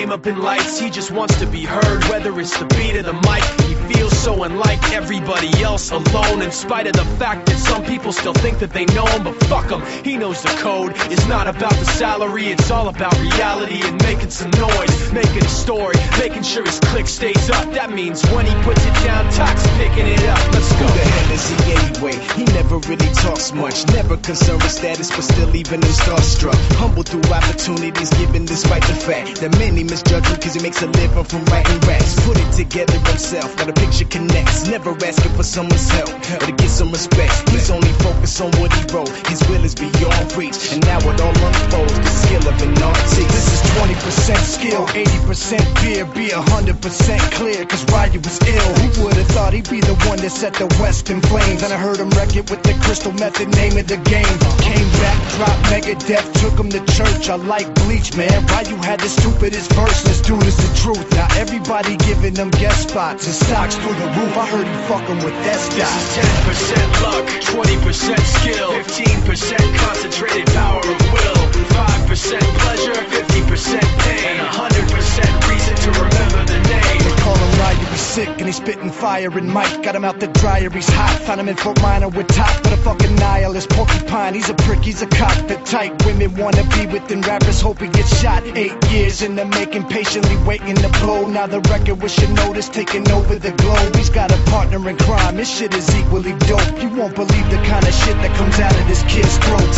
fame up in lights, he just wants to be heard. Whether it's the beat or the mic, he feels so unlike everybody else, alone. In spite of the fact that some people still think that they know him, but fuck him, he knows the code. It's not about the salary, it's all about reality and making some noise, making a story, making sure his click stays up. That means when he puts it down, Tox picking it up. Let's go. Who the hell is he anyway? He never really talks much, never concerned with status, but still even him starstruck. Humble through opportunities given despite the fact that many misjudge him cause he makes a living from writing raps. Put it together himself, now the picture connects, never asking for someone's help or to get some respect. He's only focused on what he wrote, his will is beyond reach, and now it all unfolds, the skill of an artist. This is 20% skill, 80% fear, be 100% clear, cause Ryu was ill. Who would've thought he'd be the one that set the West in flames? And I heard him wreck it with the Crystal Method, name of the game. Came back, dropped Megadeth, took him to church. I like Bleach, man. Ryu had the stupidest verse, this dude is the truth. Now everybody giving them guest spots and stocks through the roof. I heard he fucking with that This is 10% luck, 20% skill, 15% concentrated power of will, 5% pleasure, 50% pain, and 100% reason to remember the name. They call him Ryu, he's sick and he's spitting fire. And Mike got him out the dryer, he's hot. Found him in Fort Minor with top, but a fucking nihilist porcupine. He's a prick, he's a cock. The type women wanna be within rappers, hope he gets shot. 8 years in the making, patiently waiting to blow. Now the record with your notice taking over the globe. He's got a partner in crime, his shit is equally dope. You won't believe the kind of shit that comes out of this kid's throat.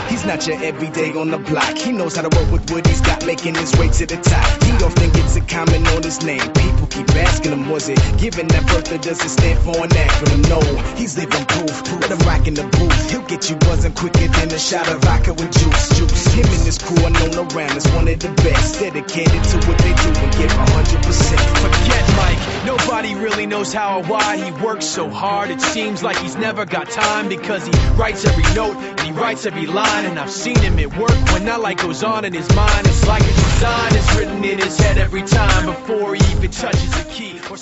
He's not your everyday on the block. He knows how to work with what he's got, making his way to the top. He often gets a comment on his name. People keep asking him, was it given that birth or does it stand for an acronym? No, he's living proof. Let him rock in the booth. He'll get you buzzing quicker than a shot of vodka with juice. Him and his crew are known around as one of the best, dedicated to what they do and give 100%. Forget Mike, nobody really knows how or why he works so hard. It seems like he's never got time because he writes every note and he writes every line. And I've seen him at work when that light goes on in his mind. It's like a design is written in his head every time before he even touches a key or